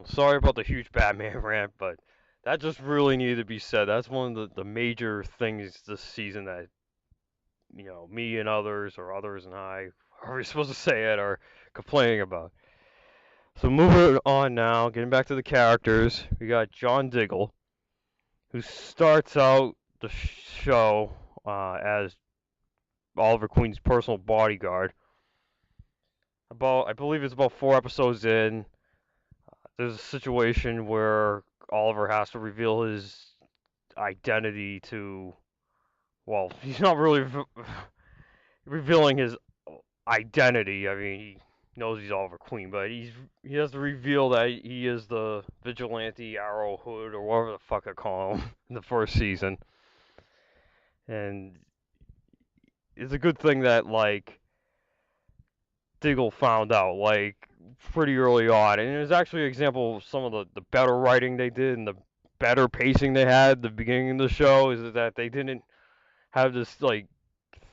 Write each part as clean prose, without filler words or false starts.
Sorry about the huge Batman rant, but that just really needed to be said. That's one of the major things this season that, me and others, or others and I, however you're supposed to say it, are complaining about. So moving on now, getting back to the characters, we got John Diggle, who starts out the show as Oliver Queen's personal bodyguard. I believe it's about 4 episodes in. There's a situation where Oliver has to reveal his identity to. Well, he's not really revealing his identity. I mean, he knows he's Oliver Queen, but he has to reveal that he is the vigilante Arrow Hood or whatever the fuck I call him in the first season. And it's a good thing that Diggle found out pretty early on, and it was actually an example of some of the better writing they did and the better pacing they had at the beginning of the show. Is that they didn't have this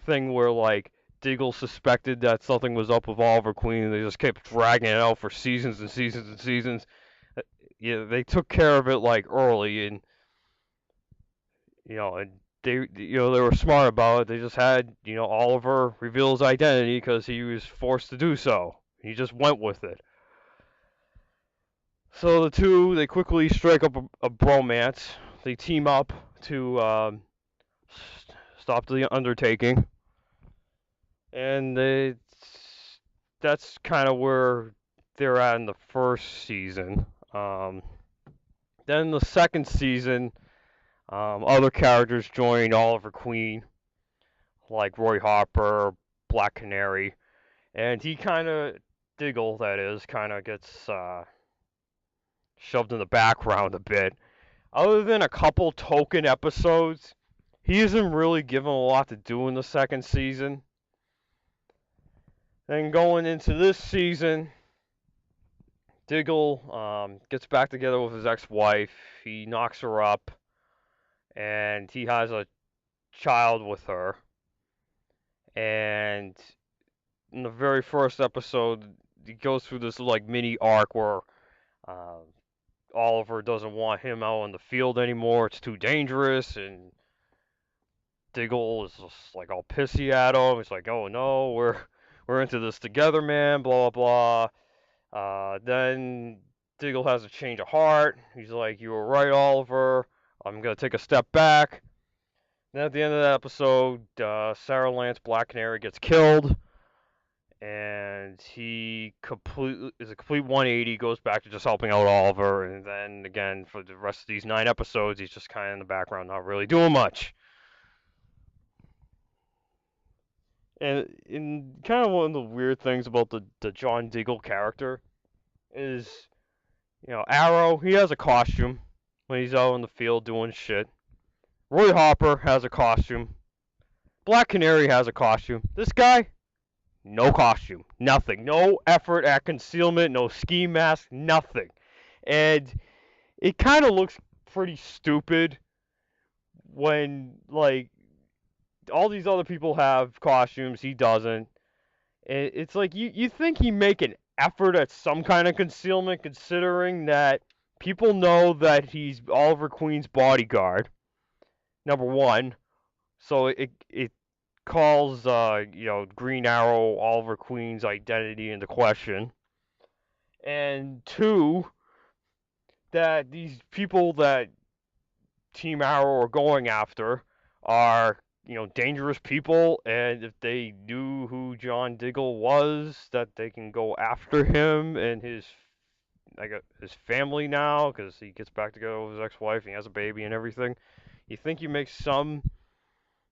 thing where Diggle suspected that something was up with Oliver Queen, and they just kept dragging it out for seasons and seasons and seasons. Yeah, they took care of it early, and and they were smart about it. They just had Oliver reveal his identity because he was forced to do so. He just went with it. So the two, they quickly strike up a bromance. They team up to stop the undertaking, and that's kind of where they're at in the first season. Um, then the second season, other characters join Oliver Queen, like Roy Harper, Black Canary, and he kind of Diggle, that is, kind of gets shoved in the background a bit. Other than a couple token episodes, he isn't really given a lot to do in the second season. Then going into this season, Diggle gets back together with his ex-wife. He knocks her up, and he has a child with her. And in the very first episode, he goes through this mini arc where uh, Oliver doesn't want him out in the field anymore. It's too dangerous, and Diggle is just all pissy at him. He's like, "Oh no, we're into this together, man." Blah blah blah. Then Diggle has a change of heart. He's like, "You were right, Oliver. I'm gonna take a step back." Then at the end of the episode, Sarah Lance Black Canary gets killed, and he is a complete 180. Goes back to just helping out Oliver, and then again for the rest of these 9 episodes, he's just kind of in the background, not really doing much. And in kind of one of the weird things about the John Diggle character is, Arrow, he has a costume when he's out in the field doing shit. Roy Harper has a costume. Black Canary has a costume. This guy, no costume, nothing, no effort at concealment, no ski mask, nothing. And it kind of looks pretty stupid when all these other people have costumes, he doesn't. It's like you think he'd make an effort at some kind of concealment, considering that people know that he's Oliver Queen's bodyguard. Number one, so it calls Green Arrow Oliver Queen's identity into question. And two, that these people that Team Arrow are going after are dangerous people, and if they knew who John Diggle was, that they can go after him and his family now, because he gets back together with his ex-wife and he has a baby and everything. You think he makes some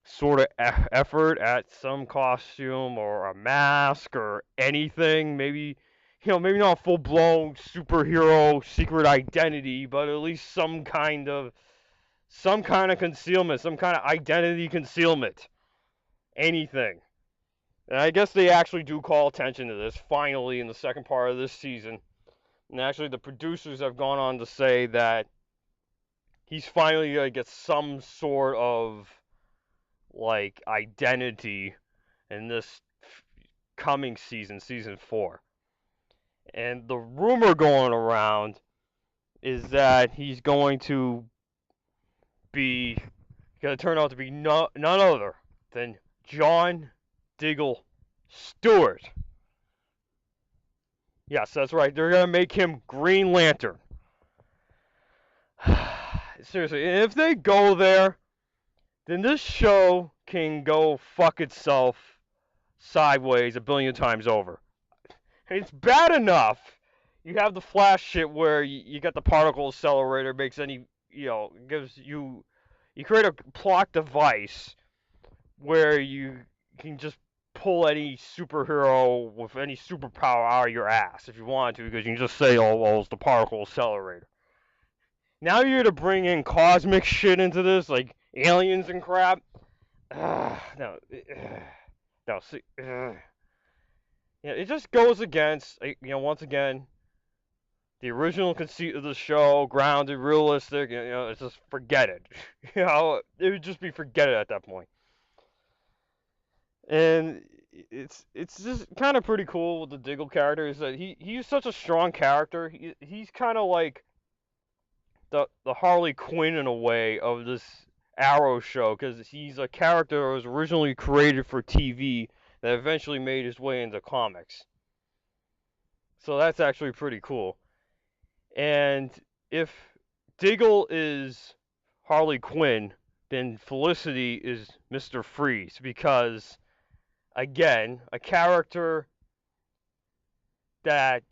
sort of effort at some costume or a mask or anything? Maybe maybe not a full-blown superhero secret identity, but at least some kind of concealment, some kind of identity concealment. Anything. And I guess they actually do call attention to this finally in the second part of this season. And actually, the producers have gone on to say that he's finally going to get some sort of identity in this coming season, season 4. And the rumor going around is that he's going to be going to turn out to be none other than John Diggle Stewart. Yes, that's right. They're going to make him Green Lantern. Seriously, if they go there, then this show can go fuck itself sideways a billion times over. It's bad enough. You have the Flash shit where you got the particle accelerator, makes any, gives you, you create a plot device where you can just pull any superhero with any superpower out of your ass if you want to, because you can just say, oh, well, it's the particle accelerator. Now you're to bring in cosmic shit into this, like aliens and crap. No, no, see, it just goes against, once again, the original conceit of the show, grounded, realistic. It's just forget it. It would just be forget it at that point. And it's just kind of pretty cool with the Diggle character is that he's such a strong character. He's kind of like the Harley Quinn in a way of this Arrow show, because he's a character that was originally created for TV that eventually made his way into comics. So that's actually pretty cool. And if Diggle is Harley Quinn, then Felicity is Mr. Freeze, because again, a character that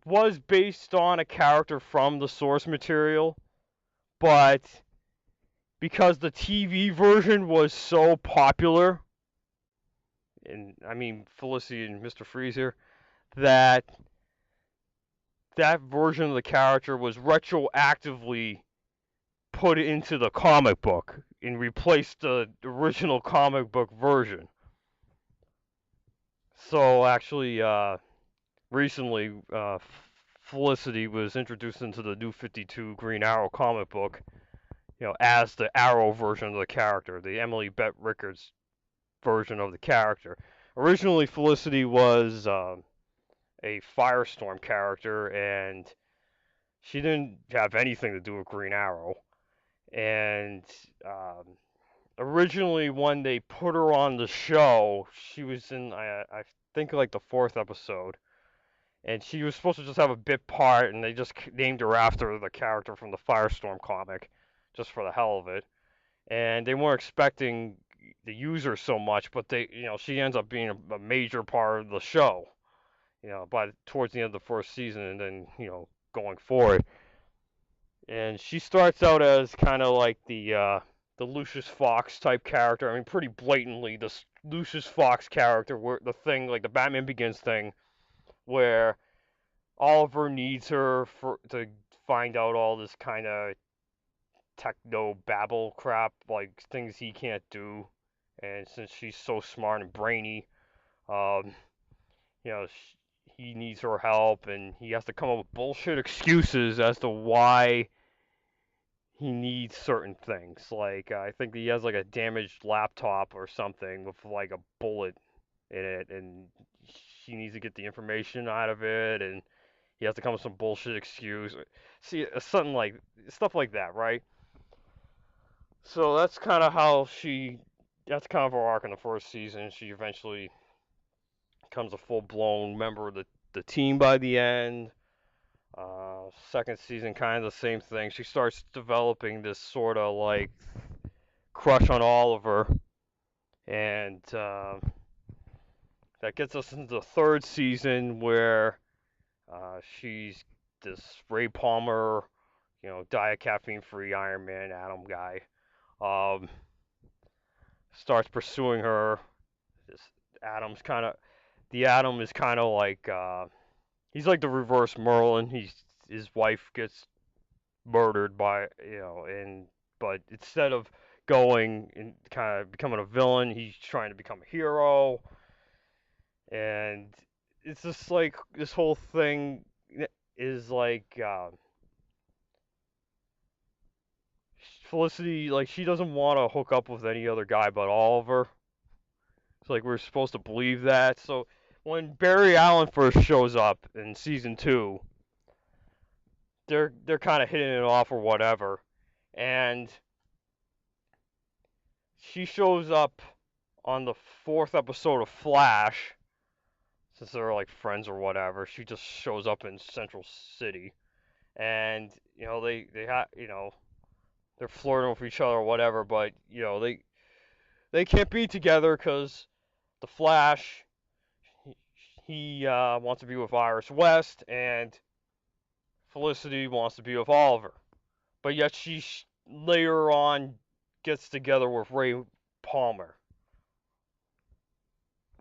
was based on a character from the source material, but because the TV version was so popular, and I mean Felicity and Mr. Freeze here, that version of the character was retroactively put into the comic book and replaced the original comic book version. So actually, recently, Felicity was introduced into the New 52 Green Arrow comic book, as the Arrow version of the character, the Emily Bett Rickards version of the character. Originally, Felicity was a Firestorm character, and she didn't have anything to do with Green Arrow. And originally, when they put her on the show, she was in, I think, like the 4th episode. And she was supposed to just have a bit part, and they just named her after the character from the Firestorm comic, just for the hell of it. And they weren't expecting to use her so much, but she ends up being a major part of the show, towards the end of the first season, and then, going forward. And she starts out as kind of like the Lucius Fox type character. I mean, pretty blatantly the Lucius Fox character, where the thing, like the Batman Begins thing, where Oliver needs her to find out all this kind of techno babble crap, like things he can't do, and since she's so smart and brainy, um, he needs her help, and he has to come up with bullshit excuses as to why he needs certain things. Like I think he has like a damaged laptop or something with like a bullet in it, and she needs to get the information out of it, and he has to come with some bullshit excuse. See, something like stuff like that, right? So that's kind of how that's kind of her arc in the first season. She eventually becomes a full-blown member of the team by the end. Second season, kind of the same thing. She starts developing this sort of like crush on Oliver, and that gets us into the third season where she's this Ray Palmer, diet caffeine-free Iron Man Atom guy. Starts pursuing her. This the Atom is kind of like he's like the reverse Merlin. His wife gets murdered by but instead of going and kind of becoming a villain, he's trying to become a hero, and it's just like this whole thing is like Felicity, like, she doesn't want to hook up with any other guy but Oliver. It's like we're supposed to believe that. So when Barry Allen first shows up in season 2, they're kind of hitting it off or whatever, and she shows up on the fourth episode of Flash, since they're like friends or whatever. She just shows up in Central City, and they're flirting with each other or whatever, but they can't be together because the Flash he wants to be with Iris West, and Felicity wants to be with Oliver. But yet she later on gets together with Ray Palmer.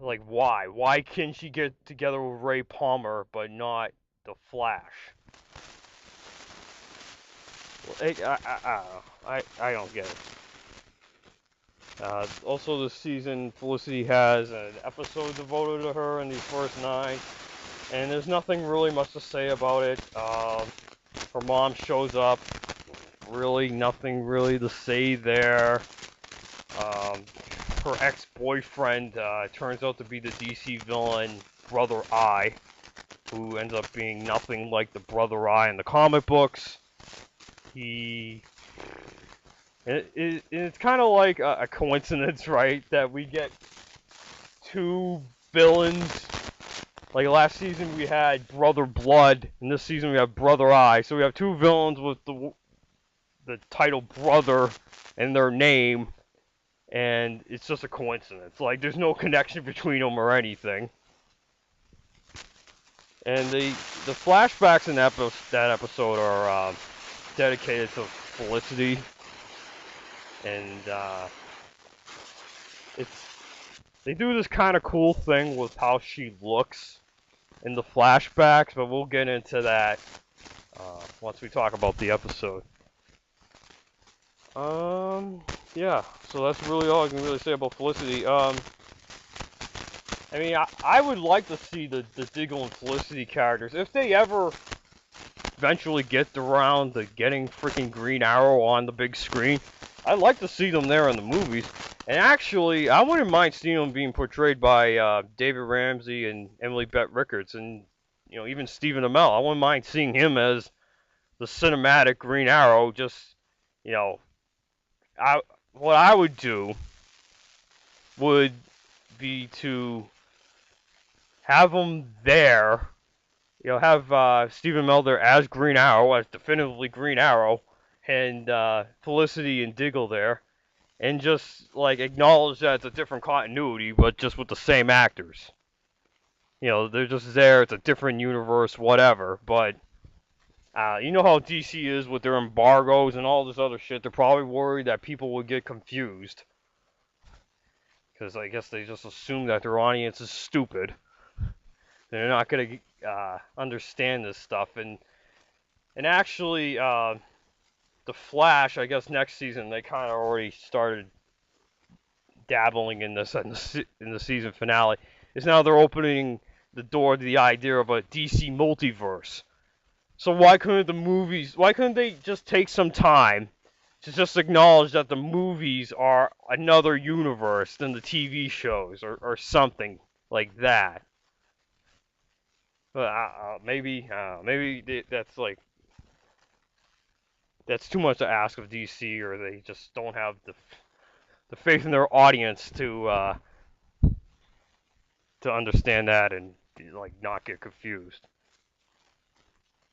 Like, why? Why can she get together with Ray Palmer but not the Flash? I don't get it. Also, this season, Felicity has an episode devoted to her in these first 9, and there's nothing really much to say about it. Her mom shows up. Really, nothing really to say there. Her ex-boyfriend turns out to be the DC villain Brother Eye, who ends up being nothing like the Brother Eye in the comic books. It's kind of like a coincidence, right, that we get 2 villains. Like last season we had Brother Blood, and this season we have Brother Eye. So we have 2 villains with the title Brother in their name, and it's just a coincidence. Like, there's no connection between them or anything. And the flashbacks in that episode are dedicated to Felicity, and they do this kind of cool thing with how she looks in the flashbacks, but we'll get into that once we talk about the episode. Yeah, so that's really all I can really say about Felicity. I mean, I would like to see the Diggle and Felicity characters, if they ever eventually get around to getting freaking Green Arrow on the big screen. I'd like to see them there in the movies. And actually, I wouldn't mind seeing them being portrayed by David Ramsey and Emily Bett Rickards, and even Stephen Amell. I wouldn't mind seeing him as the cinematic Green Arrow. Just what I would do would be to have him there. Have Stephen Amell there as Green Arrow, as definitively Green Arrow, and Felicity and Diggle there, and just like acknowledge that it's a different continuity, but just with the same actors. They're just there. It's a different universe, whatever. But you know how DC is with their embargoes and all this other shit. They're probably worried that people would get confused, because I guess they just assume that their audience is stupid. They're not gonna understand this stuff, and actually, the Flash, I guess next season they kind of already started dabbling in this in the season finale. Is now they're opening the door to the idea of a DC multiverse. So why couldn't they just take some time to just acknowledge that the movies are another universe than the TV shows, or something like that? But maybe that's too much to ask of DC, or they just don't have the faith in their audience to understand that and like not get confused.